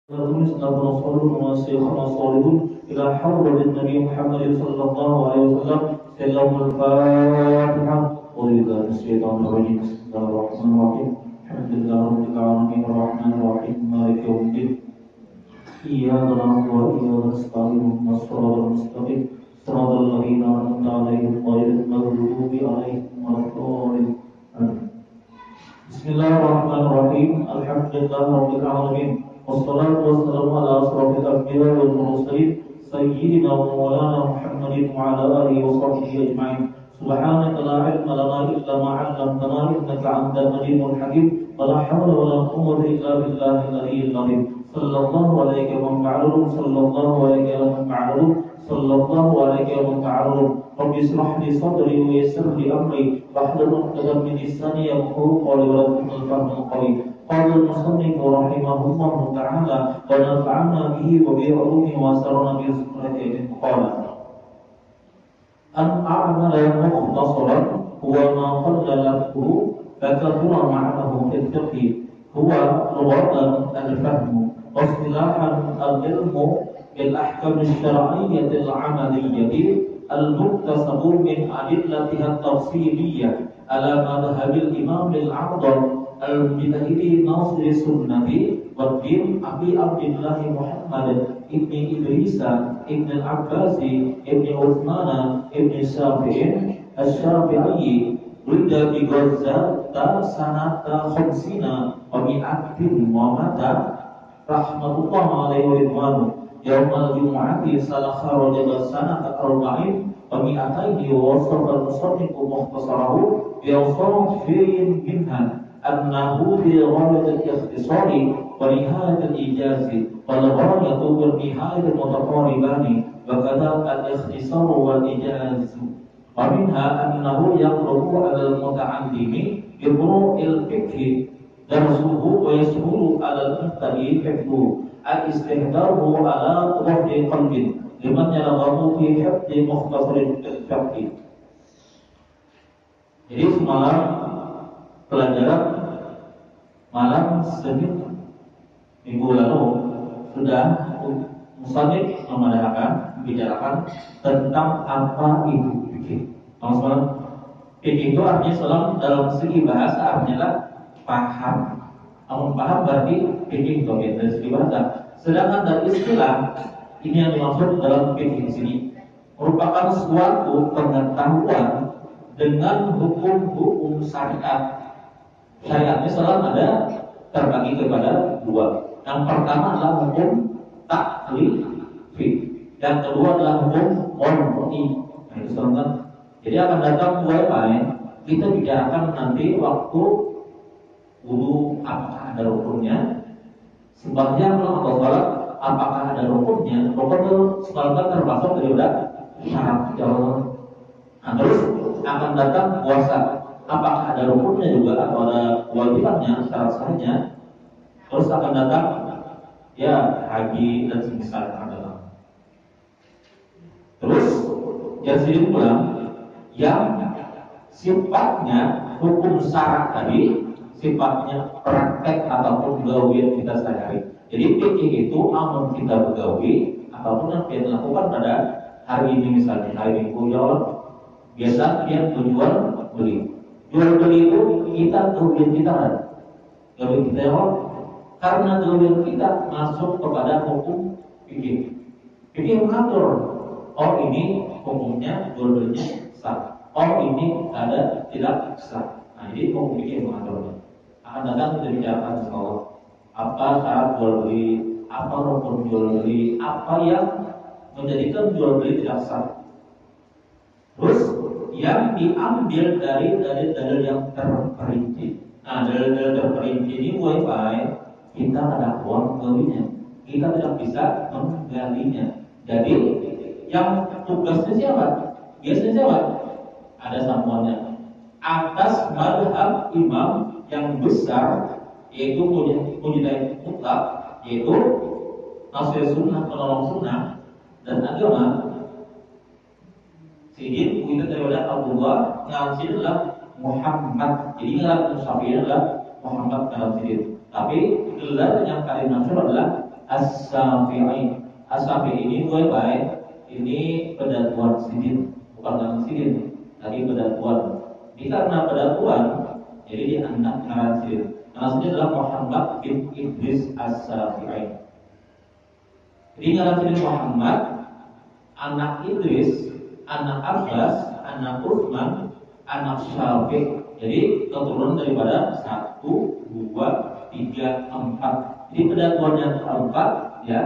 نصرنا وشيخنا صالحون إلى حضرة النبي محمد صلى الله عليه وسلم. سلام الفاتحة. وإذا الشيطان الرجيم. بسم الله الرحمن الرحيم. الحمد لله رب العالمين الرحمن الرحيم مالك يوم الدين. إياك نعبد وإياك نستعين اهدنا الصراط المستقيم صراط الذين أنعمت عليهم غير المغضوب عليهم ولا الضالين. بسم الله الرحمن الرحيم. الحمد لله رب العالمين والصلاة والسلام على أشرف الأنبياء والمرسلين سيدنا ومولانا محمد وعلى آله وصحبه أجمعين. سبحانك لا علم لنا إلا ما علمتنا إنك أنت العليم الحكيم ولا حول ولا قوة إلا بالله العلي العظيم. صلى الله عليك ومن بعده صلى الله عليك ومن بعده صلى الله عليك ومن بعده. رب اشرح لي صدري ويسر لي أمري واحلل عقدة من لساني يفقهوا قولي ولا تكن الفهم القوي. قال المصنف رحمه الله تعالى ونفعنا به وبعلومه وسرنا بذكره قال أن أعمل مختصرا هو ما قل لفظه فكثر معناه في الفقه هو لغة الفهم واصطلاحا العلم بالأحكام الشرعية العملية المكتسب من أدلتها التفصيلية على مذهب الإمام الأعظم المجتهد ناصر السنة والدين أبي عبد الله محمد ابن إدريس ابن العباس ابن عثمان ابن الشافعي ولد بغزة سنة 50 ومئة ومات رحمة الله عليه ورضوانه يوم الجمعة سنة رجب سنة 40 ومئتين. ووصف المصنف مختصره بأوصاف منها أنه في غاية الاختصار ونهاية الإيجاز والغاية والنهاية المتقاربان وكذا الاختصار والإيجاز. ومنها أنه يقرب على المتعلم بفروع الفقه درسه ويسهل على المبتدئ فقهه الاستهدار على ظهر قلب لمن يرغب في حفظ مختصر الفقه. Jadi semalam pelajaran malam Senin minggu lalu sudah musannif membicarakan tentang apa itu fikih. Maksudnya fikih itu artinya dalam segi bahasa artinya paham. Namun paham berarti fikih itu dari segi bahasa. Sedangkan dari istilah ini yang dimaksud dalam fikih di sini merupakan suatu pengetahuan dengan hukum-hukum syariat. Syariatnya selalu ada terbagi kepada dua. Yang pertama adalah hukum taklifi, yang kedua adalah hukum qad'i. Nah, itu selalu. Jadi akan datang dua lain. Kita bicarakan nanti waktu wudu apakah ada rukunnya, sembahyang atau salat apakah ada rukunnya. Rukun itu selalu termasuk daripada syarat jalan. Nah, terus akan datang puasa. Apakah ada rukunnya juga atau ada kewajibannya, syarat-syaratnya? Terus akan datang ya haji dan semisal akan datang. Terus yang sini pula yang sifatnya hukum syarat tadi sifatnya praktek ataupun gawian kita sehari. Jadi fikih itu amun kita begawi ataupun yang kita lakukan pada hari ini misalnya hari Minggu ya Allah biasa dia jual beli. Jual beli itu kita gawian kita kan? Gawian kita ya Allah. Karena gawian kita masuk kepada hukum fikih. Fikih mengatur. Oh ini hukumnya jual belinya sah. Oh ini ada tidak sah. Nah jadi hukum fikih mengaturnya. Akan datang kita bicarakan insyaallah. Apa syarat jual beli, apa rukun jual beli, apa yang menjadikan jual beli tidak sah. Terus yang diambil dari dalil yang terperinci. Nah, dalil terperinci ini wifi kita ada uang gawinya, kita tidak bisa menggalinya. Jadi yang tugasnya siapa? Biasanya siapa? Ada sambungannya. Atas madhab imam yang besar yaitu mujtahid mutlak, yaitu nasir sunnah, penolong sunnah dan agama. Sehingga kita daripada Abdullah yang adalah Muhammad. Jadi ngarang Syafi'i adalah Muhammad dalam sendiri. Tapi gelar yang paling masyhur adalah As-Syafi'i. As-Syafi'i ini gue baik. Ini pedatuan sidin, bukan lagi sidin, tapi pedatuan. Ini karena pedatuan, jadi dia anak ngaran sidin. Maksudnya adalah Muhammad bin Idris As-Syafi'i. Jadi ngaran sidin Muhammad, anak Idris, anak Abbas, anak Utsman, anak Syafi'i. Jadi keturunan daripada 1, 2, 3, 4. Jadi pedatuan yang keempat ya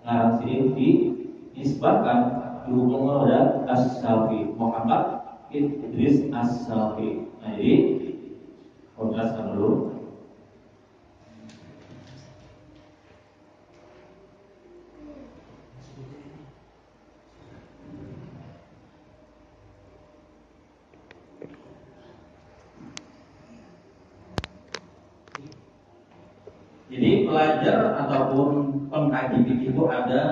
ngaran sidin dinisbahkan dihubungkan pada As-Syafi'i, Muhammad Idris As-Syafi'i. Nah, jadi jelaskan dulu. Jadi pelajar ataupun pengkaji fikih itu ada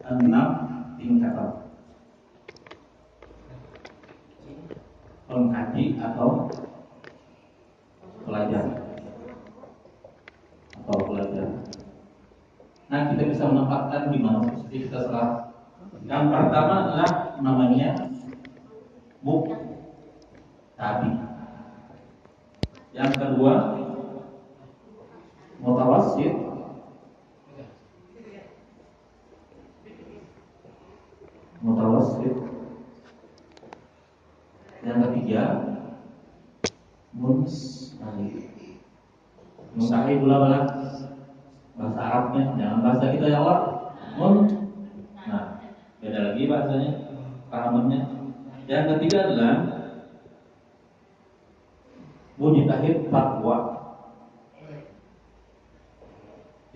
6 tingkatan. Pengkaji atau pelajar Nah, kita bisa menempatkan di mana posisi kita serah. Yang pertama adalah namanya muqtadi. Yang kedua mutawassit. Yang ketiga mustahid. Mustahid pula bahasa Arabnya, jangan bahasa kita Jawa. Nah, beda lagi bahasanya, pahamannya. Yang ketiga adalah mujtahid fatwa.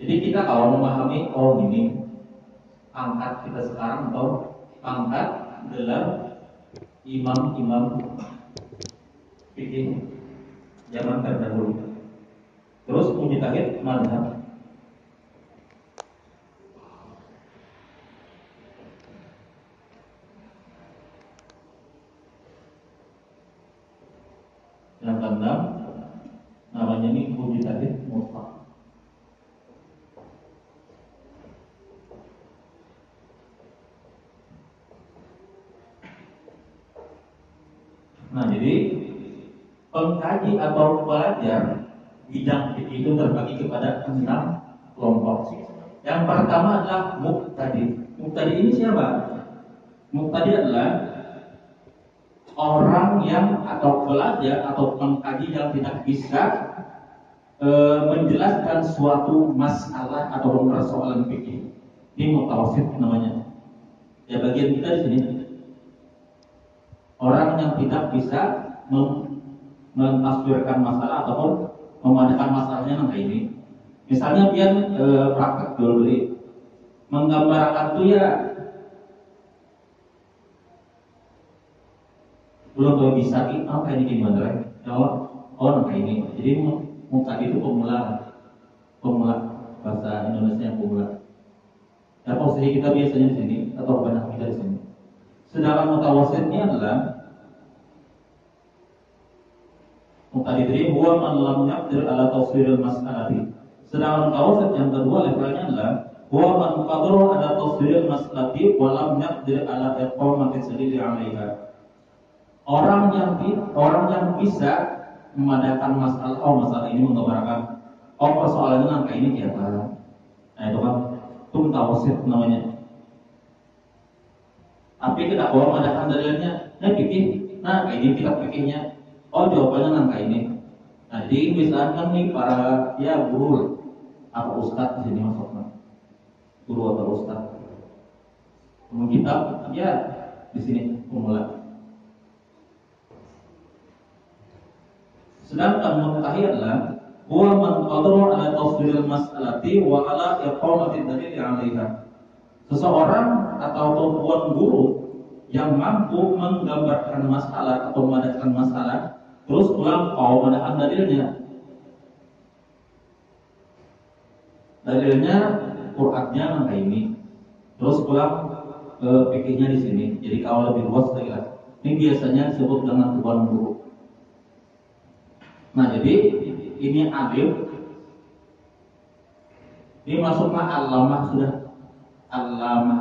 Jadi kita kalau memahami ini pangkat kita sekarang atau pangkat gelar imam-imam fikih zaman terdahulu. Terus mujtahid mazhab. Yang keenam namanya ini mujtahid mutlak. Nah, jadi pengkaji atau pelajar bidang fikih itu terbagi kepada 6 kelompok. Yang pertama adalah muqtadi. Muqtadi ini siapa? Muqtadi adalah orang yang atau pelajar atau pengkaji yang tidak bisa menjelaskan suatu masalah atau persoalan fikih. Ini mutawassit namanya. Ya, bagian kita di sini. Orang yang tidak bisa menafsirkan masalah ataupun memandangkan masalahnya kayak ini. Misalnya dia praktek jual beli, menggambarkan itu ya belum tahu bisa apa ini gimana jawab kayak ini. Jadi muqtadi itu pemula bahasa Indonesia yang pemula. Ya, posisi kita biasanya di sini atau banyak kita di sini. Sedangkan mutawassitnya adalah muqtadi huwa man lam yaqdir ala tafsiril mas'alati. Sedangkan mutawassit yang kedua levelnya adalah huwa man qadara ala tafsiril mas'alati wa lam yaqdir ala iqamati dalil 'alaiha. Orang yang bisa memadakan masalah ini, menggambarkan persoalannya angka ini kayak apa. Nah, itu kan itu mutawassit namanya. Tapi kita memadakan dalilnya, nah ini kita fikihnya. Jawabannya angka ini. Nah, jadi misalkan nih para guru atau ustadz di sini maksudnya, guru atau ustadz, kitab di sini pemula. Sedangkan mujtahid adalah huwa man qadara ala tafsiril mas'alati wa ala iqamati dalil 'alaiha. Seseorang atau tuan guru yang mampu menggambarkan masalah atau memadakan masalah, terus pulang memadakan dalilnya. Dalilnya Qur'annya angka ini. Terus pulang fikihnya di sini. Jadi kalau lebih luas lagi lah. Ini biasanya disebut dengan tuan guru. Nah, jadi ini alim Ini masuklah alamah sudah. Alamah.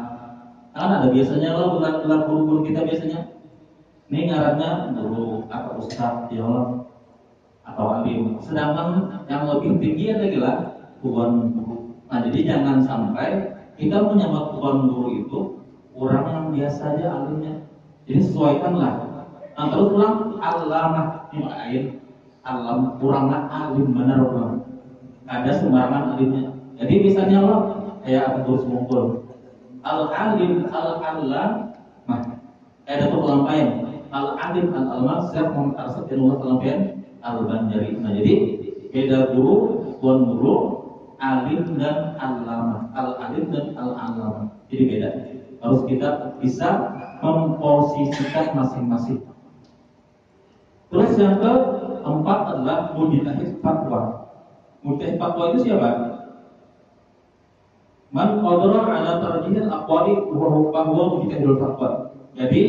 Kan ada biasanya kalau gelar guru-guru kita biasanya. Ini ngarannya guru atau ustaz ya Allah atau alim. Sedangkan yang lebih tinggi adalah lah tuan guru. Nah jadi jangan sampai kita menyebut tuan guru itu orang yang biasa aja alimnya. Jadi sesuaikanlah. Nah terus ulang alamah ini air alam kuranglah alim benar orang. Ada sembarangan alimnya. Jadi misalnya Allah kayak guru semungkul al alim al alam, nah ada tuh pelampaian al alim al alma Syekh Muhammad Arsyadullah pelampaian al Banjari. Nah jadi beda guru, tuan guru, alim dan alama, al alim dan al alama. Jadi beda. Harus kita bisa memposisikan masing-masing. Terus yang keempat adalah mujtahid fatwa. Mujtahid fatwa itu siapa? Man qadara ala tarjihil aqwali wa huwa mujtahidul fatwa. Jadi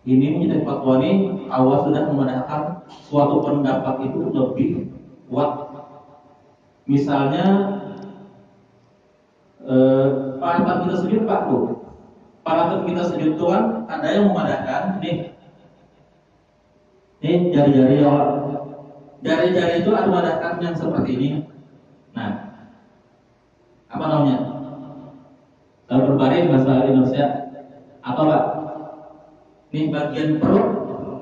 ini mujtahid fatwa ini awal sudah memandangkan suatu pendapat itu lebih kuat. Misalnya para kita sujud Pak tuh. Para kita sujud Tuhan ada yang memandangkan nih jari-jari Allah. Jari-jari itu ada mengadakan yang seperti ini. Nah, apa namanya? Kalau berbaring bahasa Indonesia atau Pak? Ini bagian perut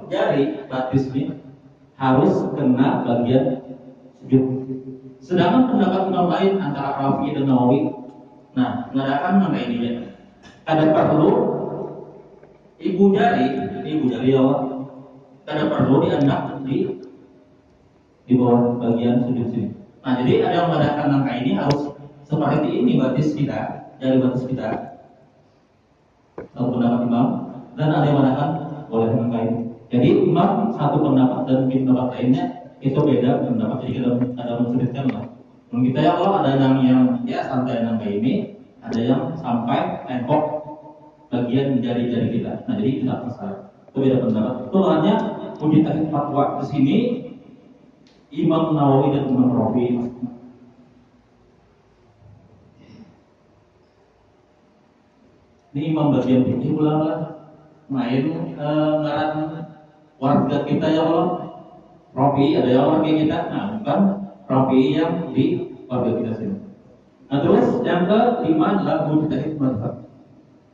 jari batis ini harus kena bagian sujud. Sedangkan pendapat imam lain antara Rafi dan Nawawi, nah mengadakan mana ini ya? Ada perlu ibu jari Allah. Ada perlu dianak di bawah bagian sudut sini. Nah, jadi ada yang mengadakan langkah ini harus seperti ini batis kita, dari batis kita. Satu pendapat imam dan ada yang mengadakan boleh langkah ini. Jadi imam satu pendapat dan pendapat lainnya itu beda pendapat. Jadi kita ada menceritakan lah. Dan kita ya Allah ada yang ya santai langkah ini, ada yang sampai tengkok bagian jari-jari kita. Nah, jadi kita pasal. Itu beda pendapat. Itu makanya mujtahid fatwa di sini Imam Nawawi dan Imam Rafi. Ini imam bagian fikih ulama main ngaran warga kita ya Allah. Rafi ada yang warga kita, nah bukan Rafi yang di warga kita sini. Nah terus yang kelima adalah mujtahid mazhab.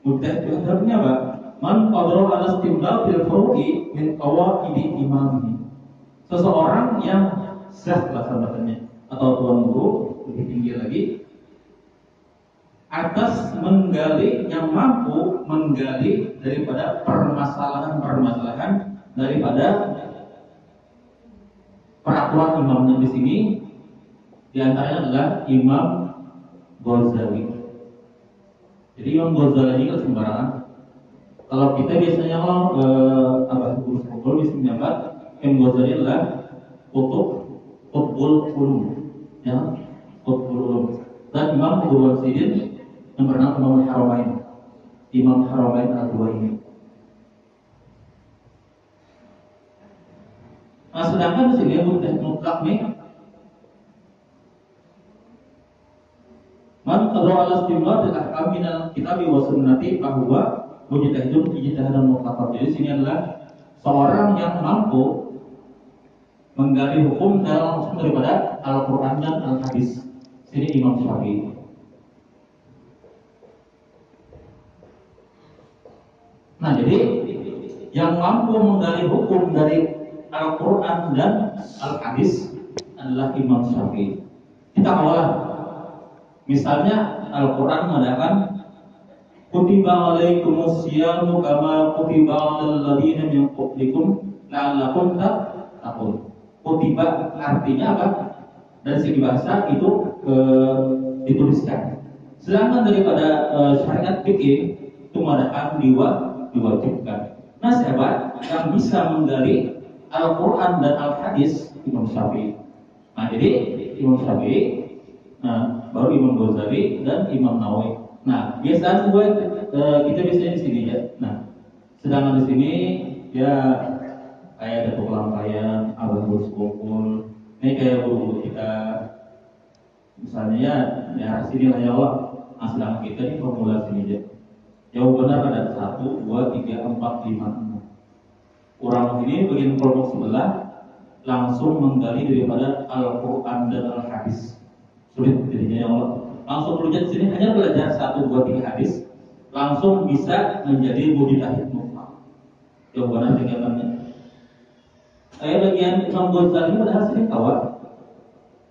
Mujtahid mazhabnya apa? Man qadara ala istimdad fil furu'i min qawaidi imamihi. Seseorang yang syekh bahasanya atau tuan guru lebih tinggi lagi atas menggali yang mampu menggali daripada permasalahan daripada peraturan imamnya di sini diantaranya adalah Imam Ghazali. Jadi Imam Ghazali ini kan sembarangan. Kalau kita biasanya guru bisa menyebut Imam Ghazali adalah Qutbul Ulum, ya, Qutbul Ulum. Dan Imam Abu Sidin yang bernama Imam Haramain, Imam Haramain al-Dua ini. Nah, sedangkan di sini mujtahid mutlak nih, man qadara ala istimdad bil ahkam min al-kitab wa sunnati fa huwa mujtahidun ijtihadan mutlaqan. Jadi sini adalah seorang yang mampu menggali hukum langsung daripada Al-Quran dan Al-Hadis. Sini Imam Syafi'i. Nah jadi yang mampu menggali hukum dari Al-Quran dan Al-Hadis adalah Imam Syafi'i. Kita awal, misalnya Al-Quran mengatakan kutiba alaikumus syiyamu kama kutiba alal ladzina min qablikum la'allakum tattaqun. Kutiba artinya apa? Dari segi bahasa itu dituliskan. Sedangkan daripada syariat fikih itu mengatakan diwajibkan. Nah, sahabat yang bisa menggali Al-Quran dan Al-Hadis Imam Syafi'i. Nah, jadi Imam Syafi'i, nah baru Imam Ghazali dan Imam Nawawi. Nah, biasanya kita biasanya di sini ya. Nah, sedangkan di sini ya kayak ada pelampaian, abang kumpul. Ini kayak guru kita Misalnya ya, daerah sini lah ya Allah. Nah, sedangkan kita ini formula sini aja. Jauh benar ada 1, 2, 3, 4, 5, 6. Kurang ini bagian kelompok sebelah langsung menggali daripada Al-Quran dan Al-Hadis. Sulit jadinya ya Allah. Langsung belajar sini hanya belajar 1, 2, 3 hadis, langsung bisa menjadi mujtahid mutlak. Jauh benar tingkatannya. Saya bagian Imam Ghazali padahal sini kawat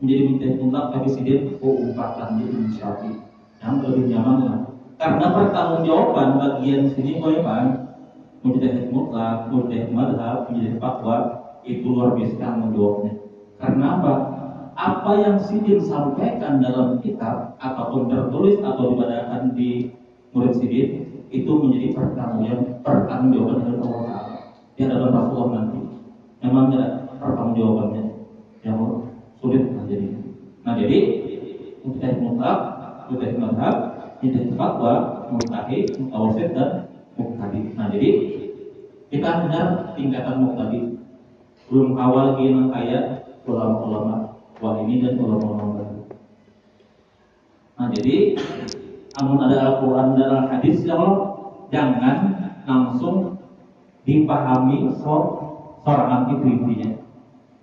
menjadi mujtahid mutlak, tapi sidin umpatan di Syafi'i yang lebih nyaman lah. Karena pertanggungjawaban bagian sini kan mujtahid mutlak, mujtahid madhab, menjadi fatwa itu luar biasa tanggung jawabnya. Karena apa? Apa yang sidin sampaikan dalam kitab ataupun tertulis atau dibacakan di murid sidin itu menjadi pertanggungjawaban dari Allah Taala di hadapan Rasulullah nanti. Memang tidak pertanggungjawabannya yang sulit terjadi. Nah jadi mujtahid mutlak, mujtahid madhab, mujtahid fatwa, mujtahid, mutawasid dan muqtadi. Nah jadi kita dengar tingkatan muqtadi. Belum awal yang kayak ulama-ulama wah ini dan ulama-ulama baru. Nah jadi amun ada Al-Quran dan Al-Hadis ya Allah, jangan langsung dipahami sorangan itu intinya.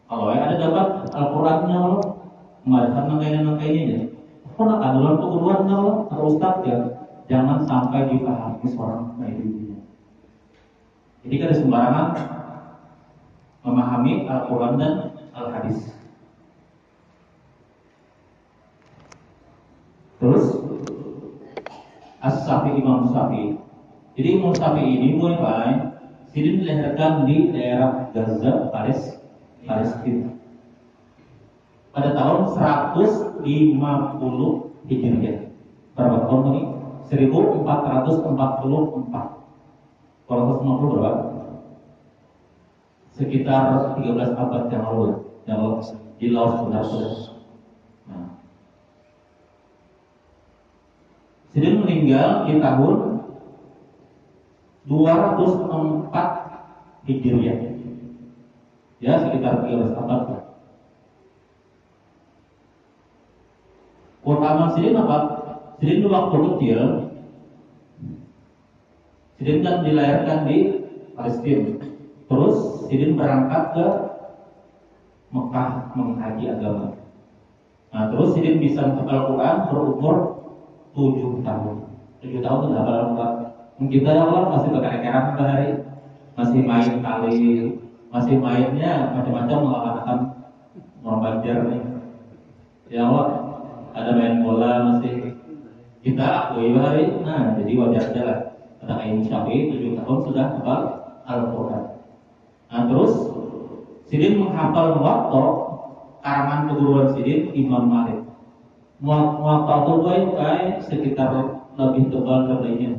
Kalau ada dapat Al-Qurannya Allah, mengadakan nangkainya ya. Pun akan dalam keguruannya Allah atau Ustaz ya, jangan sampai dipahami seorang itu intinya. Jadi kada sembarangan memahami Al-Quran dan Al-Hadis. Terus As-Syafi'i, Imam Syafi'i. Jadi Imam Syafi'i ini mulai sidin dilahirkan di daerah Gaza, Palestina. Pada tahun 150 Hijriah. Berapa tahun ini? 1444. 450 berapa? Sekitar 13 abad yang lalu, di Laos Sudah. Nah. Sidin meninggal di tahun 204 Hijriah. Ya, sekitar 13 abad. Keutamaan Sidin apa? Sidin waktu kecil, Sidin kan dilahirkan di Palestina. Terus Sidin berangkat ke Mekah mengkaji agama. Nah, terus Sidin bisa menghafal Al-Quran berumur 7 tahun. 7 tahun sudah hafal Al-Quran. Kita ya Allah masih berkerekeran hari, masih main kali, masih mainnya macam-macam melakukan membajar nih. Ya Allah, ada main bola masih kita akui hari. Nah, jadi wajar aja lah. Ada Imam Syafi'i 7 tahun sudah hafal Al-Quran. Nah, terus Sidin menghafal Muwatta karangan keguruan Sidin Imam Malik. Muwatta itu kayak sekitar lebih tebal dari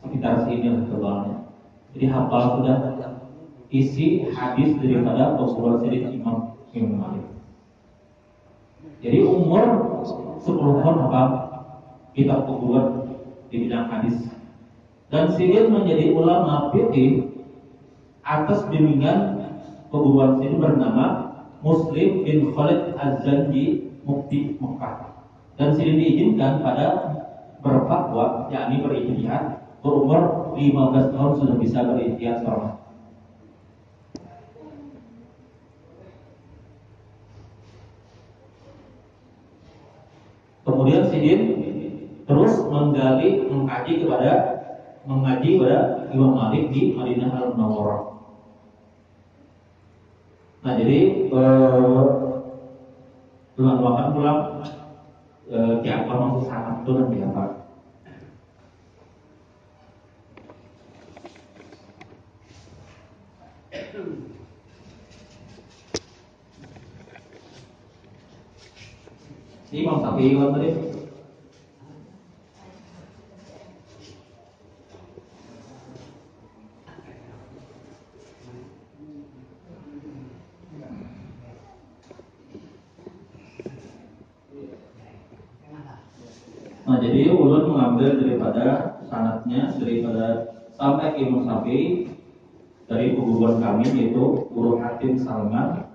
sekitar sini tebalnya. Jadi hafal sudah isi hadis daripada keguruan Sidin Imam Malik. Jadi umur 10 tahun hafal kitab keguruan di bidang hadis. Dan Sidin menjadi ulama fiqih atas bimbingan keguruan Sidin bernama Muslim bin Khalid Az-Zanji Mufti Mekah. Dan Sidin diizinkan pada berfatwa, yakni berijtihad, berumur 15 tahun sudah bisa berijtihad seorang. Kemudian Sidin terus mengkaji kepada Imam Malik di Madinah Al-Munawwarah. Nah jadi dengan waktu pulang siapa maksud sangat itu dan siapa. Ini Imam Syafi'i tadi. Nah jadi ulun mengambil daripada sanadnya daripada sampai ke Imam Syafi'i dari guru kami yaitu Guru Hatim Salman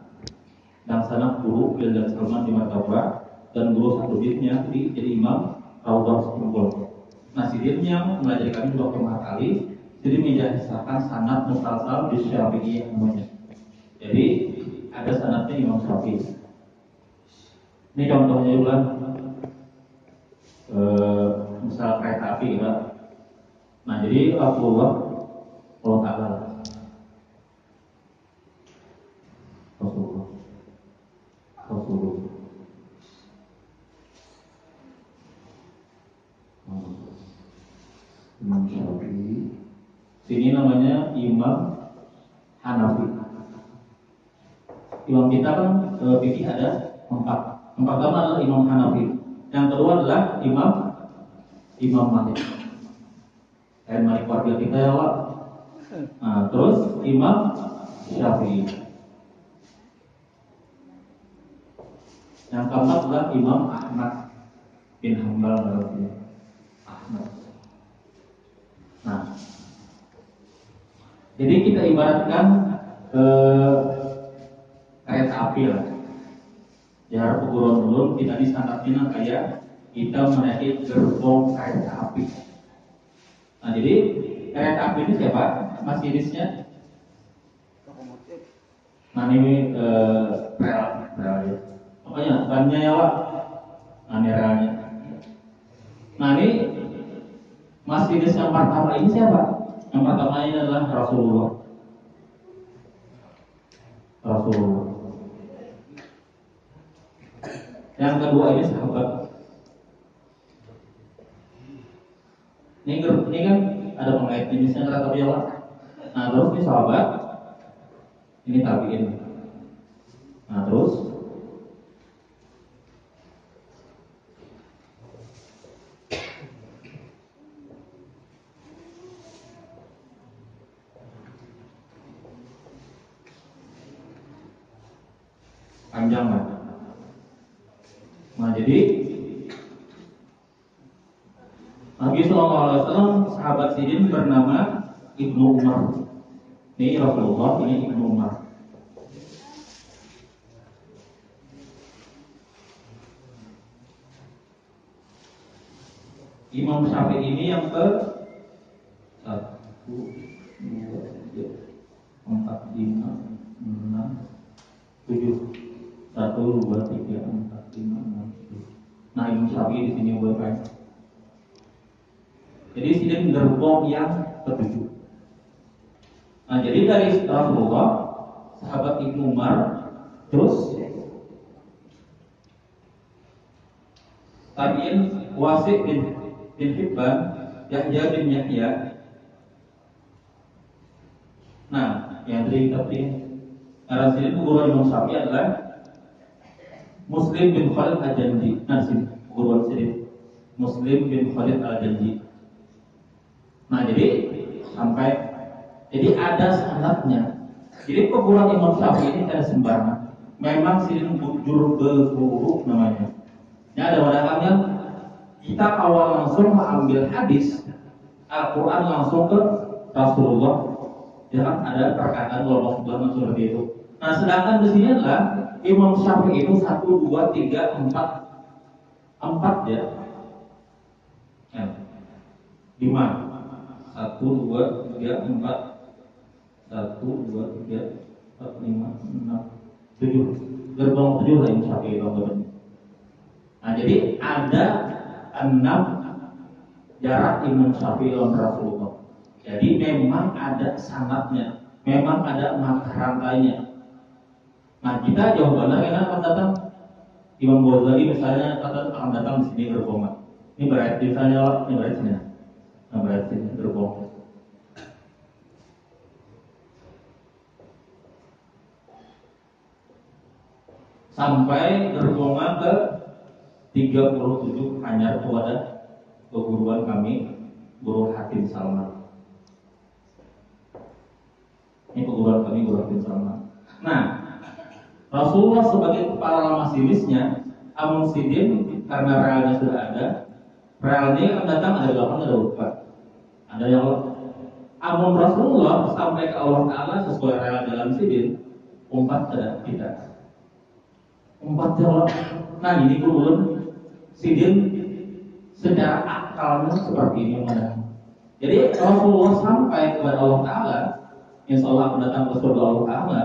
dan sanad Guru Bildan Salman di Martabah dan guru satu bidnya jadi imam Raudhah Kumpul. Nah, Sidinnya mengajari kami 2 kali. Sidin menjelaskan sanad musalsal di Syafi'iyah namanya. Jadi ada sanadnya Imam Syafi'i. Ini contohnya juga, misal kereta api gitu. Nah, jadi Rasulullah Rasulullah Imam Syafi'i. Sini namanya Imam Hanafi. Imam kita kan fikih ada 4. Yang pertama adalah Imam Hanafi. Yang kedua adalah Imam Malik. Malik warga kita ya Pak. Nah, terus Imam Syafi'i. Yang keempat adalah Imam Ahmad bin Hanbal Ahmad. Nah, jadi kita ibaratkan kereta api lah. Ya, perguruan ulum kita disangkatin kayak kita menaiki gerbong kereta api. Nah, jadi kereta api ini siapa? Masinisnya? Nah, ini rel ya. Pokoknya bannya ya Pak. Nah, ini relnya. Nah, ini masinis yang pertama ini siapa? Yang pertama ini adalah Rasulullah. Yang kedua ini sahabat. Ini kan ada pengait jenisnya kata Pak. Nah, terus ini sahabat. Ini tabiin. Nah, terus panjang lah. Nah, jadi Nabi SAW sahabat Sidin bernama Ibnu Umar. Ini Rasulullah, ini Ibnu Umar. Imam Syafi'i ini yang ke 1, 2, 3, 4, 5, 6, 7. 1, 2, 3, 4, 5, 6, 7. Nah, Imam Syafi'i di sini buat apa? Jadi Sidin gerbong yang ke-7. Nah, jadi dari Rasulullah, sahabat Ibnu Umar, terus tabi'in Wasi' bin Hibban, Yahya bin Yahya. Nah, yang tadi kita pilih arah sini guru Imam Syafi'i adalah Muslim bin Khalid Al-Janji. Nah, sini guru sini Muslim bin Khalid Al-Janji. Nah, jadi ada sanadnya. Jadi perguruan Imam Syafi'i ini ada sembarangan. Memang sini juru berguru namanya. Ya, ada wadah kita awal langsung mengambil hadis Al-Quran langsung ke Rasulullah. Ya kan ada perkataan Rasulullah seperti itu. Nah, sedangkan di sini adalah Imam Syafi'i itu 1, 2, 3, 4 ya. 5. 1, 2, 3, 4. 1, 2, 3, 4, 5, 6, 7. Gerbong 7 lah Imam Syafi'i itu. Nah, jadi ada 6 jarak Imam Syafi'i lawan Rasulullah. Jadi memang ada sanadnya, memang ada mata rantainya. Nah, kita jawabannya karena akan datang Imam Ghazali misalnya akan datang di sini gerbongan. Ini berarti misalnya ini berarti sini. Nah, berarti ini gerbong. Sampai gerbongan ke 37 hanya kepada keguruan kami, Guru Hakim Salman. Ini keguruan kami, Guru Hakim Salman. Nah, Rasulullah sebagai kepala masinisnya, Amun Sidin karena realnya sudah ada, realnya akan datang ada 8 ada 4. Ada yang Amun Rasulullah sampai ke Allah Taala sesuai rel dalam Sidin 4 ada tidak. Umpat jawab. Nah ini kurun sidin secara akalnya seperti ini mana. Jadi Rasulullah sampai kepada Allah Taala, insya Allah akan datang ke surga Allah Taala,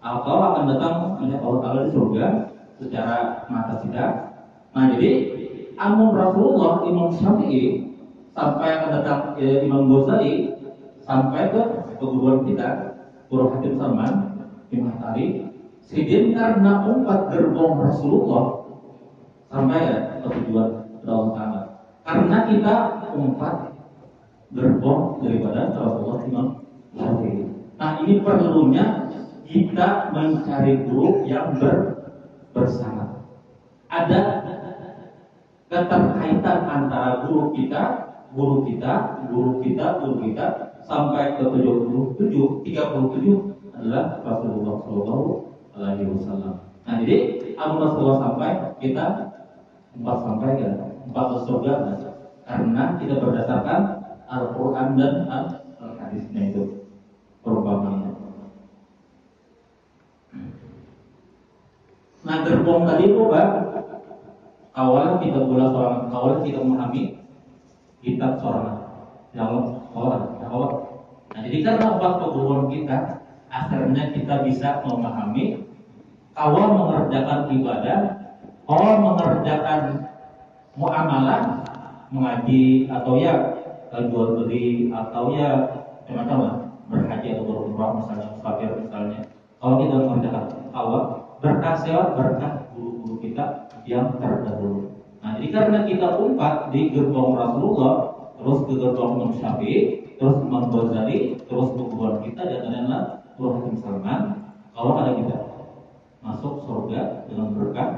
atau akan datang melihat Allah Taala di surga secara mata kita. Nah jadi amun Rasulullah, Imam Syafi'i sampai akan datang Imam Ghazali sampai ke keguruan kita, Guru Hakim Salman, Imam Tari, sidin karena umpat gerbong Rasulullah sampai ke tujuan Allah Taala. Karena kita umpat gerbong daripada Rasulullah Imam Syafi'i. Nah ini perlunya kita mencari guru yang bersama. Ada keterkaitan antara guru kita sampai ke 37 adalah Rasulullah Shallallahu Alaihi Wasallam. Nah jadi Rasulullah sampai kita sampai ke surga karena kita berdasarkan Al-Quran dan Al-Hadisnya itu perumpamannya. Nah gerbong tadi itu Pak, awalnya kita memahami kitab seorang Allah. Nah jadi karena obat keguruan kita, akhirnya kita bisa memahami awal mengerjakan ibadah, awal mengerjakan muamalah, mengaji atau ya jual beli atau ya macam-macam berhaji atau berumrah misalnya, musafir misalnya. Kalau kita mengerjakan awal berkah sewa berkah guru-guru kita yang terdahulu. Nah jadi karena kita umpat di gerbong Rasulullah, terus ke gerbong Imam Syafi'i, terus Imam Ghazali, terus ke gerbong kita dan lain-lain, Guru Hakim Salman, kalau ada kita masuk surga dengan berkah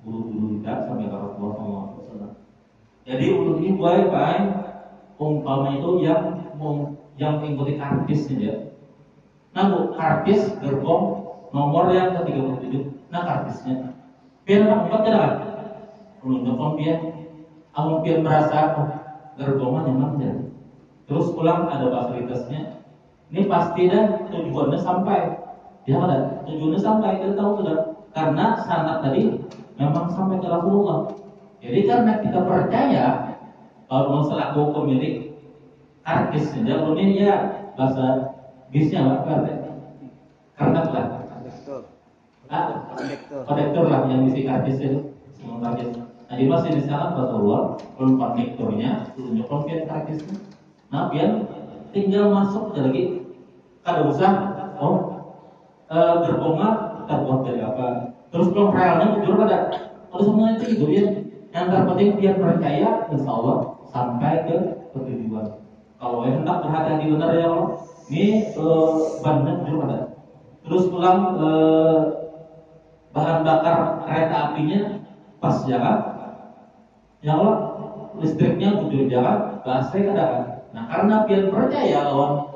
guru-guru kita sampai ke Rasulullah SAW. Jadi untuk ini baik-baik umpama itu yang mengikuti kartis saja. Nah bu, kartis gerbong nomor yang ke-37. Nah kartisnya biar empat tidak menunjukkan biar merasa gerbongan nyaman ya. Terus pulang ada fasilitasnya. Ini pasti dah tujuannya sampai. Ya ada tujuannya sampai, kita tahu sudah. Karena sanad tadi memang sampai ke Rasulullah. Jadi karena kita percaya kalau selaku pemilik kartis, jadi ini ya bahasa bisnya apa? Karena lah. Konektor lah yang isi kartis itu, semua kartis. Nah di masih di sana Rasulullah, konektornya tunjukkan via kartisnya. Nah biar tinggal masuk aja lagi. Kada usah, gerbongnya terbuat dari apa? Terus kalau realnya jujur ada semua itu ya. Yang terpenting dia percaya, insya Allah sampai ke tujuan. Kalau yang hendak berhati-hati benar ya Allah, ini bannya jujur ada. Terus pulang bahan bakar kereta apinya pas jalan, ya Allah listriknya jujur jalan, baterai kada. Nah karena dia percaya lawan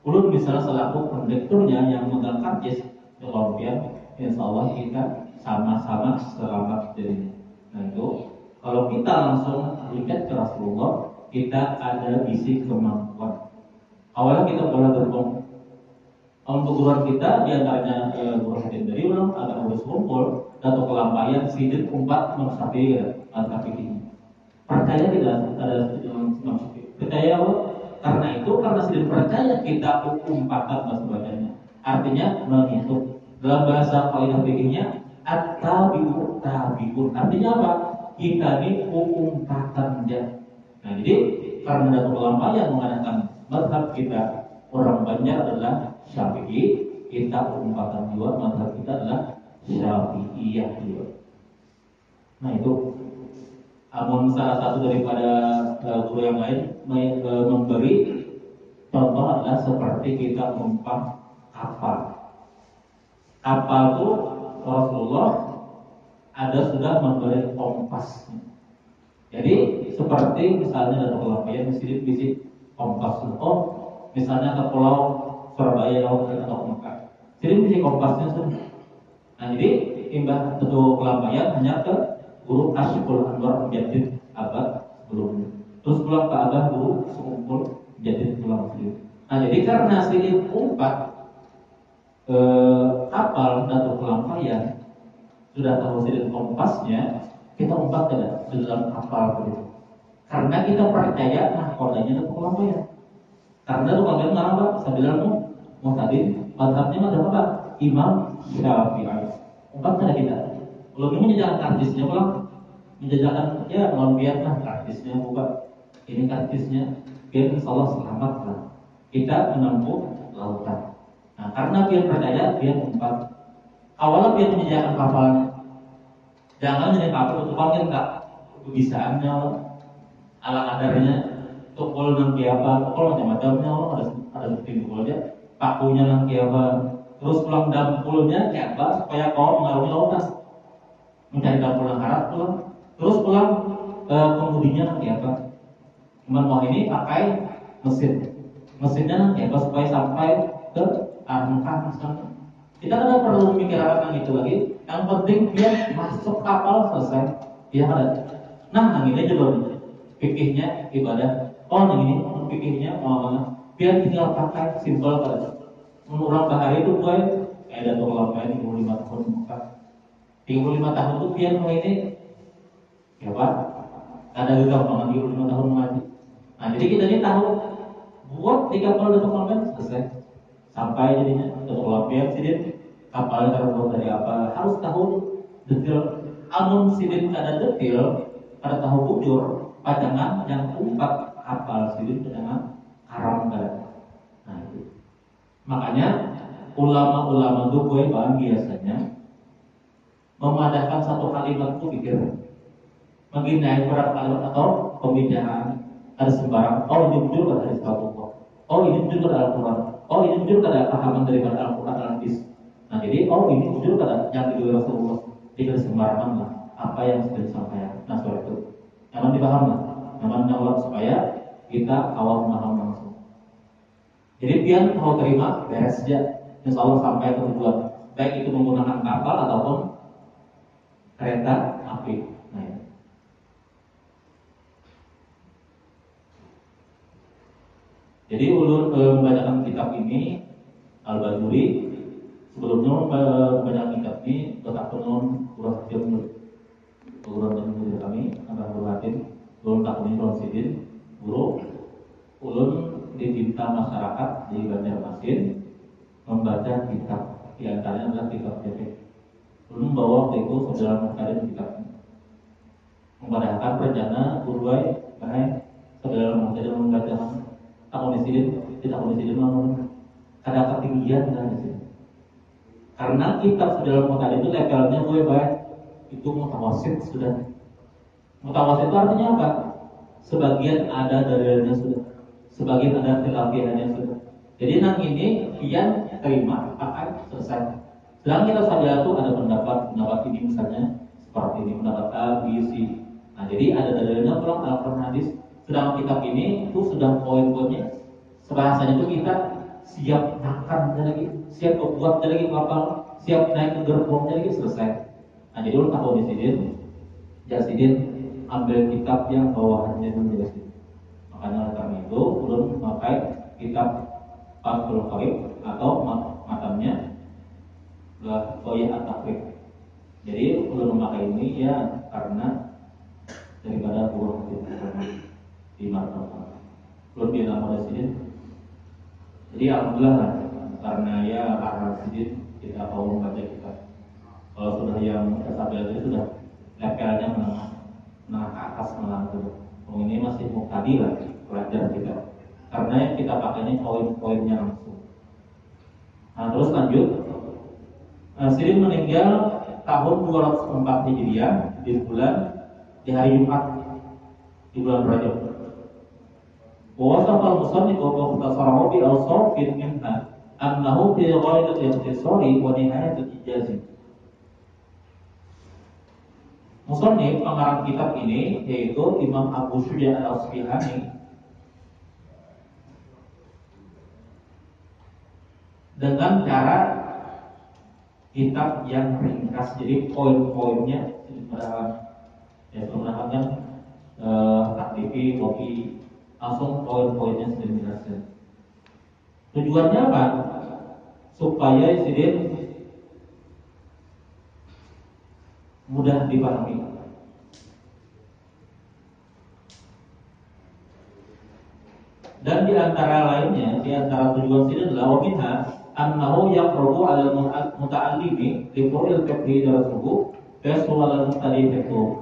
ulun misalnya selaku kondekturnya yang megang karcis di kolombian, insya Allah kita sama-sama selamat darinya. Nah itu kalau kita langsung lihat ke Rasulullah, kita ada visi kemampuan. Awalnya kita boleh gerbong. Untuk guruan kita diantaranya guru hakim dari ulang, agak urus kumpul, atau kelampayan, sidin, umpat, mensapi, al-kafiqi. Percaya tidak ada mensapi. Percaya Allah. Karena itu, karena sidin percaya kita umpatan bahasa bacanya. Artinya menghitung. Dalam bahasa kaidah fikihnya, at-tabi'u tabi'un. Artinya apa? Kita ini umpatan dia. Nah jadi karena ada kelampayan mengadakan mazhab kita orang Banjar adalah Syafi'i, kita umpatan jiwa, mazhab kita adalah Syafi'iyah jiwa. Nah itu amun salah satu daripada guru yang lain memberi contoh adalah seperti kita menumpang kapal. Kapal itu Rasulullah ada sudah memberi kompas. Jadi seperti misalnya ada kelampayan bisi kompas. Misalnya ke pulau Surabaya atau Mekah. Jadi bisi kompasnya sudah. Nah jadi imbah tentu kelampayan hanya ke guru Asyikul Anwar Mujaddid abad sebelumnya. Terus pulang ke abad guru Sekumpul Mujaddid pulang sendiri. Nah jadi karena sedikit umpat kapal dan kelampayan sudah tahu sidin kompasnya, kita umpat ke dalam kapal itu. Karena kita percaya nahkodanya itu kelompoknya. Karena kelompoknya nggak apa, sabilanmu mau tadi, mazhabnya ada apa? Imam Syafi'i. Umpat pada kita. Kalau ini menjajakan kartisnya pulang, menjajakan ya non biarlah kartisnya buka. Ini kartisnya, biar insya Allah selamat lah. Kita menempuh lautan. Nah, karena dia percaya, dia umpat. Awalnya dia menyediakan kapalnya. Jangan jadi kapal untuk panggil enggak kebisaannya, ala kadarnya, tukul nanti apa, tukul macam-macamnya, ada seperti tukulnya, pakunya nanti apa, terus pulang dampulnya kayak apa supaya kau mengarungi lautan, mencari dampul yang harap pulang, terus pulang kemudinya nanti apa. Cuman mau ini pakai mesinnya nanti apa supaya sampai ke arah misalnya. Kita tidak perlu memikirkan yang itu lagi. Yang penting dia masuk kapal selesai. Dia ada. Nah, yang ini juga fikihnya ibadah. Oh, yang ini fikihnya biar tinggal pakai simpel pada. Orang bahari itu gue ada tuh kalau kayak 35 tahun muka. 35 tahun itu biar mau ini ya Pak. Ada juga banget 35 tahun ngaji. Nah, jadi kita ini tahu buat 30 tahun selesai. Sampai jadinya untuk lampion sidin kapalnya terbuat dari apa harus tahu detail. Amun sidin ada detail, ada tahu bujur pajangan yang umpat kapal sidin pajangan haram kan. Nah itu makanya ulama-ulama itu gue biasanya memadahkan satu kalimat itu pikir menghindari beberapa kalimat atau pembicaraan ada sembarang. Oh ini bujur kan dari satu kok. Oh ini bujur kan Al-Quran. Oh ini jujur kada pahaman daripada Al-Quran dan hadis. Nah jadi ini jujur kada yang diberi Rasulullah. Tidak sembarangan lah apa yang sudah disampaikan. Nah soal itu, jangan dipaham lah. Jangan nyolot supaya kita awal memaham langsung. Jadi biar mau terima beres saja. Insya Allah sampai ke tujuan. Baik itu menggunakan kapal ataupun kereta api. Nah, ya. Jadi ulun membacakan kitab ini Al-Bajuri. Sebelumnya membacakan kitab ini tetap penuh kurang jam guru kami akan berlatih ulun takuni konsidin guru ulun diminta masyarakat di Banjarmasin membaca kitab di antaranya adalah kitab JP. Ulun bawa waktu itu saudara Muhtarin kitab mempadahkan rencana guru baik saudara Muhtarin membacakan tidak kondisi namun ada ketinggian kan di sini. Karena kitab saudara Muhtarin itu levelnya gue baik itu mutawasit sudah. Mutawasit itu artinya apa? Sebagian ada dalilnya sudah, sebagian ada khilafiahnya sudah. Jadi nang ini pian terima akan selesai. Sedang kita saja itu ada pendapat ini misalnya seperti ini pendapat A, B, C. Nah jadi ada dalilnya pulang Al-Quran hadis. Sedang kitab ini itu sudah poin-poinnya. Sebahasanya itu kita siap makan lagi, siap buat lagi kapal, siap naik ke gerbongnya lagi selesai. Nah jadi ulun tahu di sini, Jasidin ambil kitab yang bawahannya dulu Jasidin. Makanya oleh karena itu ulun memakai kitab Fathul Qarib atau matamnya Qoyah At-Takrib. Jadi ulun memakai ini ya karena daripada burung di martabat. Ulun dia nama Jasidin. Jadi alhamdulillah karena ya karena sedikit kita mau membaca kitab. Kalau sudah yang SABL itu sudah levelnya menengah ke atas malah itu. Oh ini masih muktadi lah pelajaran kita. Karena yang kita pakai ini poin-poinnya langsung. Nah terus lanjut. Sirin meninggal tahun 204 Hijriah di hari Jumat di bulan Rajab. ووصف المصنف ومختصره بأوصاف منها أنه في غاية الاختصار ونهاية الإيجاز. Musannif pengarang kitab ini yaitu Imam Abu Syuja Al-Asfihani dengan cara kitab yang ringkas, jadi poin-poinnya ya menggunakan aktivi, kopi langsung poin-poinnya sudah dijelaskan. Tujuannya apa? Supaya sidin mudah dipahami. Dan di antara lainnya, di antara tujuan sini adalah waminha annahu yaqrabu al muta'allimi li fu'il fiqhi darasuhu yasulu al muta'allim fiqhu.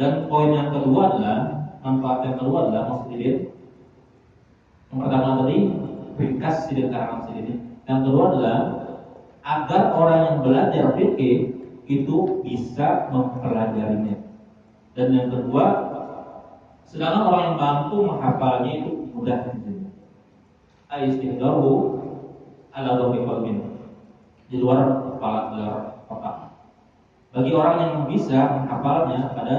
Dan poin yang kedua adalah, manfaat yang kedua adalah maksudin. Yang pertama tadi ringkas sidin karangan sidin. Yang kedua adalah agar orang yang belajar fikih itu bisa mempelajarinya. Dan yang kedua, sedangkan orang yang mampu menghafalnya itu mudah. Aistihdaru ala dhabi qalbin, di luar kepala, di luar otak. Bagi orang yang bisa menghafalnya pada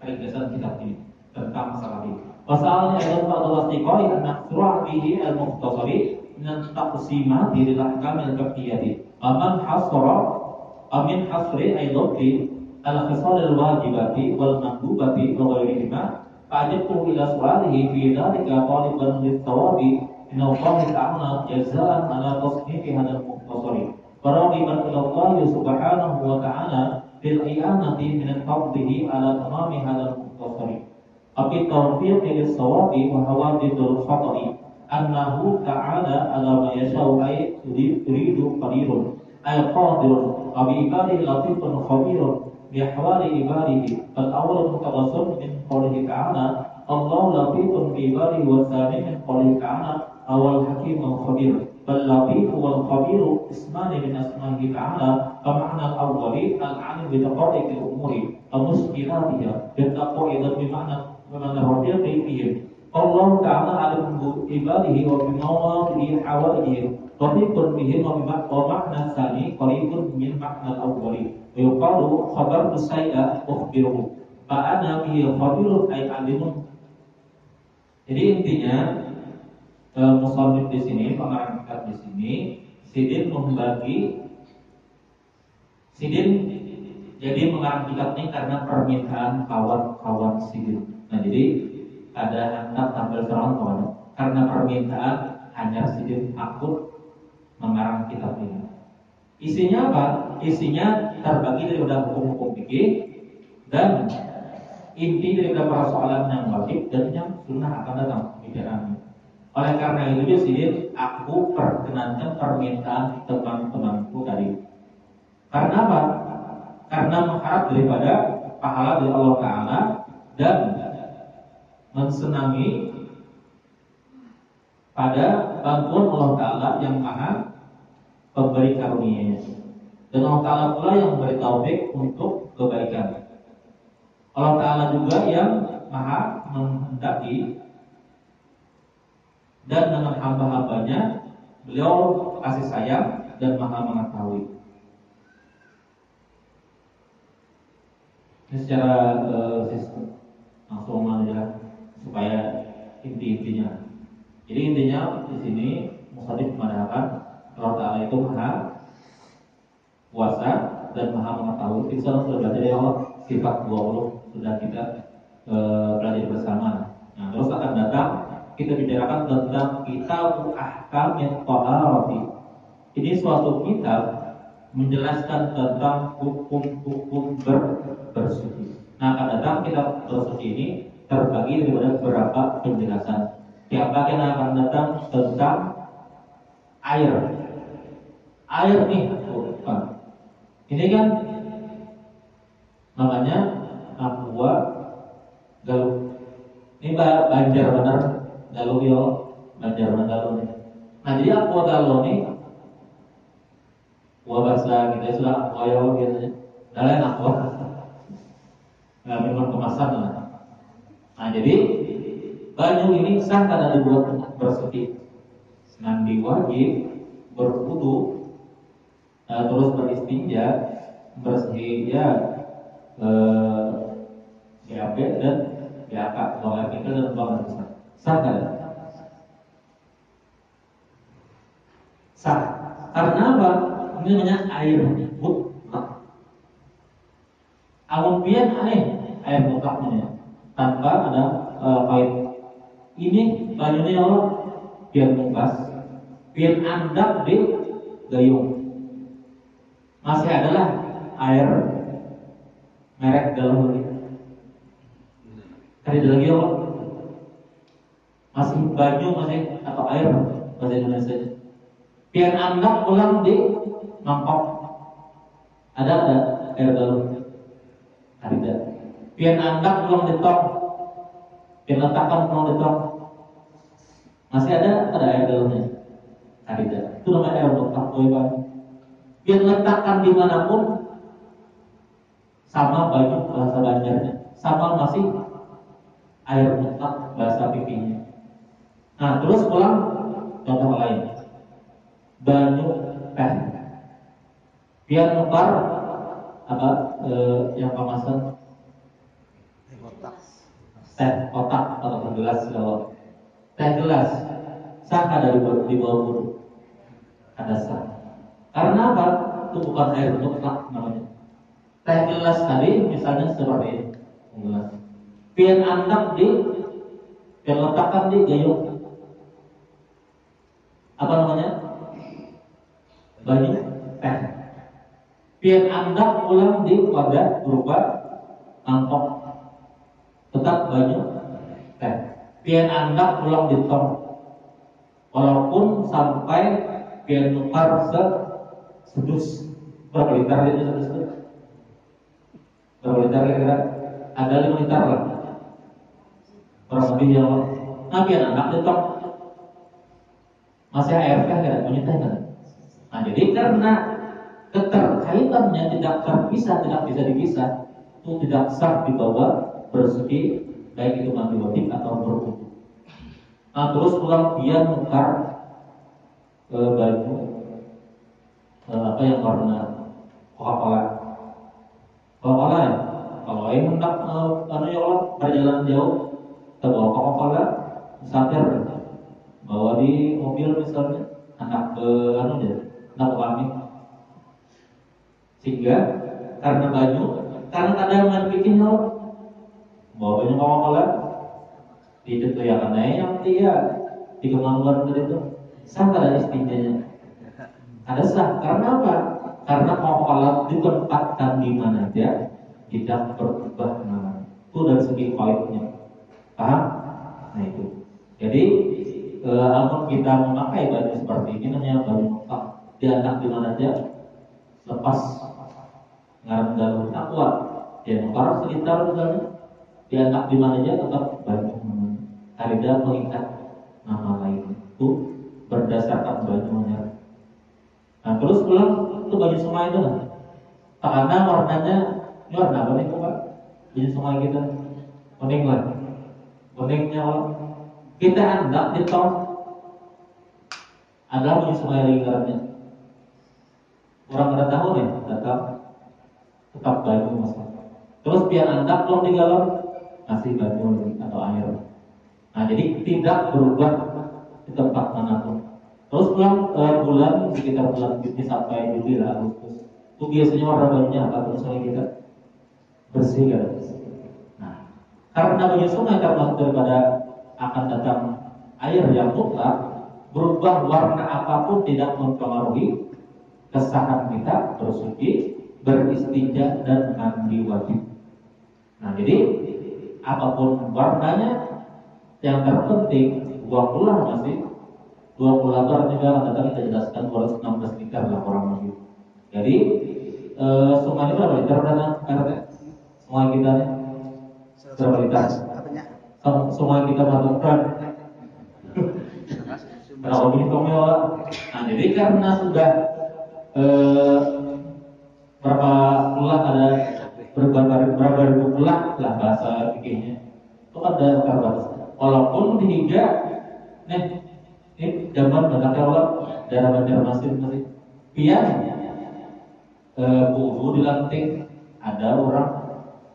ringkasan kitab ini tentang masalah ini. Wasalnya ayat 14 qali an-naqra bihi al-mukhtasari min taqsimat lil ahkam al-fiqhiyyah. Aman hasra amin hasri ayati al-khisal al-wajibati wal mandubati wa ghairihima. Fa'ajabtu ila su'alihi fi dhalika taliban lit-thawabi min Allah ta'ala jazaan ala tasnifi hadzal mukhtasari. Faragiban ila Allah subhanahu wa ta'ala bil i'anati min fadlihi ala tamami hadzal mukhtasari. Abi tawfiq lis-sawabi wa hawadithul khatari annahu ta'ala ala ma yasha'u ay yuridu qadirun ay qadirun abi ibadihi latifun khabirun bi ahwali ibadihi. Al-awwal mutawassil min qawlihi ta'ala Allahu latifun bi ibadihi wa tsani min qawlihi ta'ala awal hakimun khabir. Bal latif wal khabir ismani min asma'ihi ta'ala fa ma'na al-awwali al-'alim bi daqa'iqil umuri wa mushkilatiha bi taqa'idan bi ma'na rafiqi fihim. Allah ta'ala alim bi ibadihi wa bi mawadi'i hawaijihim rafiqun bihim wa ma'na tsani qaribun min ma'na al-awwali. Wa yuqalu khabartu sayya ukhbiruhu fa ana bihi khabirun ay alimun. Jadi intinya musannif di sini, pengarang kitab di sini, Sidin membagi Sidin jadi mengarang kitab ini karena permintaan kawan-kawan Sidin. Nah, jadi ada anak tampil seorang kawan karena permintaan hanya Sidin akut mengarang kitab ini. Isinya apa? Isinya terbagi daripada hukum-hukum fikih dan inti daripada persoalan yang wajib dan yang sunnah akan datang pembicaraan. Oleh karena itu Sidin aku perkenankan permintaan teman-temanku tadi. Karena apa? Karena mengharap daripada pahala dari Allah Ta'ala dan mensenangi pada bantuan Allah Ta'ala yang maha pemberi karunia-Nya. Dan Allah Ta'ala pula yang memberi taufik untuk kebaikan. Allah Ta'ala juga yang maha menghendaki dan dengan hamba-hambanya beliau kasih sayang dan maha mengetahui. Ini secara sistem langsung aja supaya inti-intinya. Jadi intinya di sini musannif mengatakan Allah Ta'ala itu maha kuasa dan maha mengetahui. Kita sudah belajar ya Allah sifat 20 sudah kita pelajari bersama. Nah, terus akan datang kita bicarakan tentang kitab ahkam yang taharati. Ini suatu kitab menjelaskan tentang hukum-hukum bersuci. Nah, akan datang kitab bersuci ini terbagi daripada beberapa penjelasan. Tiap bagian akan datang tentang air. Air nih, ini kan namanya aqua galon. Ini banjar benar. Lalu yo belajar mengalami. Nah, jadi aqua galon ini bahasa kita istilah aqua yo gitu. Dalam aqua. Nah, minuman kemasan lah. Nah, jadi banyu ini sah karena dibuat bersuci. Mandi wajib, berwudu, terus beristinja, bersih ya, BAB dan BAK, buang air kecil dan buang air besar. Sah kan? Sah. Karena apa? Ini namanya air mutlak. Amun pian aneh air mutlaknya tanpa ada kait. Ini banyunya Allah biar mungkas, biar andap di gayung. Masih adalah air merek galon lagi. Kali lagi apa? Masih banyu masih atau air bahasa Indonesia. Pian anak pulang di mangkok. Ada air galon. Ada. Pian anak pulang di tong. Pian letakkan pulang di tong. Masih ada air galonnya. Ada. Itu namanya air letak Pak. Pian letakkan dimanapun sama banyu bahasa Banjarnya. Sama masih air mutlak bahasa pipinya. Nah, terus pulang contoh lain. Banyu teh. Biar nukar apa yang kemasan teh kotak atau gelas kalau teh gelas sah ada di bawah bulu. Ada sah. Karena apa? Itu bukan air mutlak namanya. Teh gelas tadi misalnya seperti ini. Gelas. Biar anak biar letakkan di gayung. Apa namanya? Banyu teh. Biar anda pulang di wadah berupa mangkok. Tetap banyu teh. Biar anda pulang di tong. Walaupun sampai biar nukar sedus. Berapa liter itu sedus? Berapa liter kira-kira? Ada 5 liter lah. Kurang lebih yang. Nah biar anak di tong. Masih air teh kan, punya teh kan. Nah jadi karena keterkaitannya tidak terpisah, tidak bisa dipisah, itu tidak sah dibawa bersuci, baik itu mandi wajib atau berwudu. Nah terus pulang dia nukar baju apa yang warna Coca-Cola. Coca-Cola ya. Kalau yang hendak ya Allah perjalanan jauh, kita bawa Coca-Cola, sadar. Bawa di mobil misalnya anak anak kami sehingga karena kadang bikin bawa banyak Coca-Cola di yang yang dia di kemampuan itu sah ada istinjanya ada sah karena apa? Karena Coca-Cola ditempatkan di mana dia tidak berubah nama itu dari segi kualitasnya paham? Nah itu jadi kalau kita memakai baju seperti ini namanya baju mutlak dianak di mana aja lepas ngaram dalam takwa ya nukar sekitar misalnya dianak di mana aja tetap baju harga mengikat nama lain itu berdasarkan bajunya. Nah terus pulang itu baju semua itu kan karena warnanya ini warna apa nih Pak? Baju semua kita kuning lah kuningnya kita anggap di tong adalah punya sungai lingkarannya. Orang pada tahu nih, tetap baju masak. Terus biar anggap belum di galon masih baju atau air. Nah jadi tidak berubah di tempat manapun. Terus pulang bulan sekitar bulan Juni sampai Juli lah Agustus. Itu biasanya warna bajunya apa? Terus sungai kita bersih kan? Nah karena baju sungai termasuk daripada akan datang air yang mutlak, berubah warna apapun tidak mempengaruhi kesahan kita bersuci, beristinja dan mandi wajib. Nah jadi apapun warnanya, yang terpenting 20 masih 20 liter juga akan kita jelaskan 216 liter lah kurang lebih. Jadi sungai ini berapa liter berapa? Sungai kita nih berapa liter? Sungai kita matukan berapa hitungnya Pak? Nah jadi karena sudah berapa pulah ada berapa ribu pulah lah bahasa fikihnya itu ada terbatas. Walaupun hingga ini zaman dekatnya Allah daerah Banjarmasin masih pian buku dilanting ada orang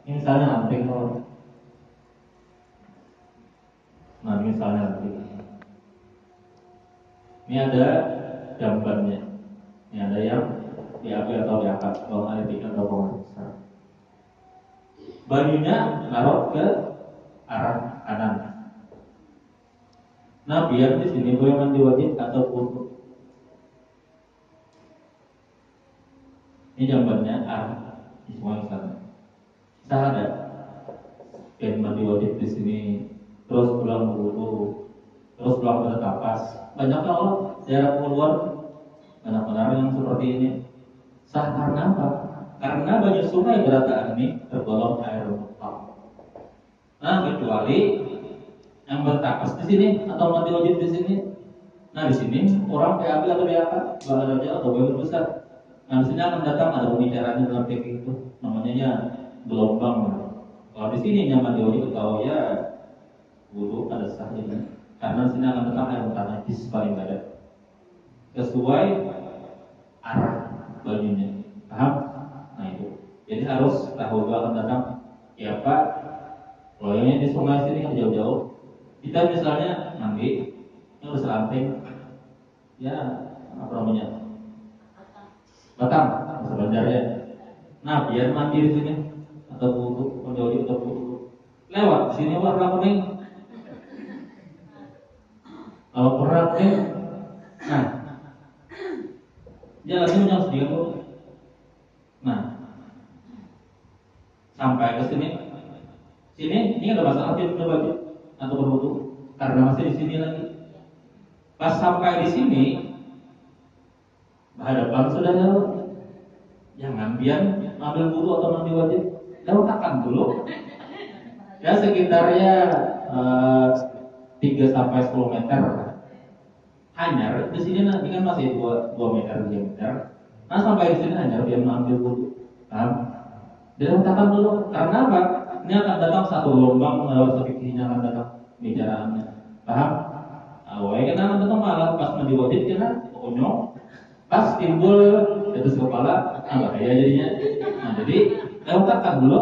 ini misalnya lanting orang. Nah misalnya nanti ini ada jambannya, ini ada yang diambil atau diangkat kalau air dingin atau buang besar. Bajunya naruh ke arah kanan. Nah biar di sini boleh mandi wajib atau wudu. Ini jambannya arah di semua sana. Sah ada yang mandi wajib di sini, terus pulang wudu, terus pulang pada kapas. Banyak Allah daerah keluar benar-benar yang seperti ini. Sah karena apa? Karena banyak sungai berataan ini tergolong air mutlak. Nah, kecuali yang bertakas di sini atau mandi wajib di sini. Nah, di sini orang PAB atau BAK, Baladarja atau BAB besar. Nah, di sini akan datang ada pembicaraan dalam fikih itu, namanya ya gelombang. Kalau di sini nyaman di wajib atau ya wudu ada sahnya. Karena di sini akan datang air mutanajis paling badan sesuai arah bajunya, paham? Nah itu, jadi harus tahu akan datang. Ya Pak, loyangnya di sungai sini kan jauh-jauh. Kita misalnya mandi, ini udah selanting, ya apa namanya? Batam, bahasa Banjarnya. Nah biar mandi di sini atau wudu, menjauh atau wudu, lewat sini warna kuning. Kalau berat nih, nah jalannya menjauh sedikit. Nah sampai ke sini ini ada masalah dia berbaju atau berwudu karena masih di sini lagi. Pas sampai di sini, hadapan sudah jauh. Jangan biar ambil wudu atau mandi wajib, letakkan dulu. Ya sekitarnya 3 sampai 10 meter. Hanyar di sini nanti kan masih 2 meter diameter. Nah sampai di sini hanyar dia mengambil wudu. Paham? Dan letakkan dulu. Karena apa? Ini akan datang satu gelombang lewat fikihnya akan datang bicaraannya. Paham? Awalnya kan akan datang malah pas mandi wajib kan konyol. Pas timbul itu kepala, bahaya jadinya. Nah jadi letakkan dulu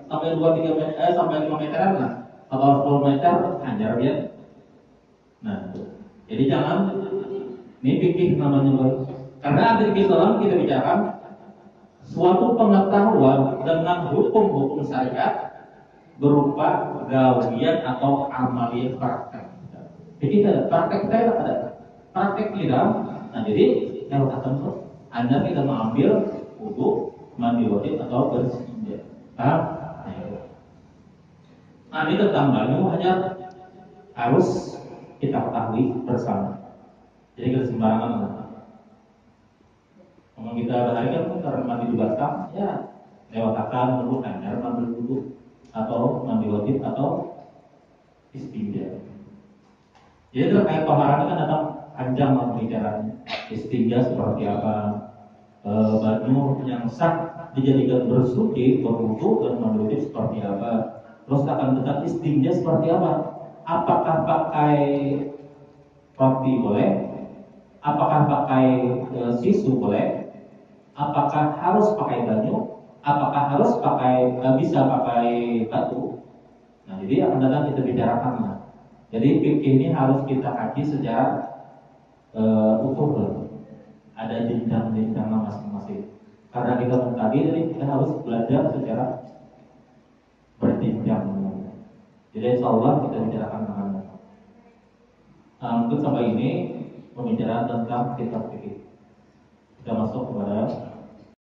sampai 2-3 meter, sampai 5 meteran lah. Atau 10 meter hanyar dia. Nah, jadi jangan ini fikih namanya Bang. Karena ada di Islam kita bicara suatu pengetahuan dengan hukum-hukum syariat berupa gawian atau amaliyah praktek. Jadi ada praktek saya ada praktek kita. Nah, jadi kalau akan Anda kita mengambil wudu, mandi wajib atau bersistinja. Nah, ini tentang banyu hanya harus kita ketahui bersama. Jadi kita sembarangan. Kalau kita berhari kan karena mandi di batang, ya lewatakan dulu hanya mandi wudu atau mandi wajib atau istinja. Jadi terkait toharat kan datang panjang pembicaraan. Istinja seperti apa, baju yang sah dijadikan bersuci, berwudu dan mandi wajib seperti apa. Terus akan tetap istinja seperti apa? Apakah pakai roti boleh? Apakah pakai tisu boleh? Apakah harus pakai baju? Apakah harus bisa pakai batu? Nah, jadi akan datang kita bicarakan. Jadi fikih ini harus kita kaji secara utuh. Ada jenjang-jenjangnya masing-masing. Karena kita tadi kita harus belajar secara berjenjang. Jadi insya Allah kita bicarakan tentang untuk sampai ini pembicaraan tentang kitab fikih. Kita masuk kepada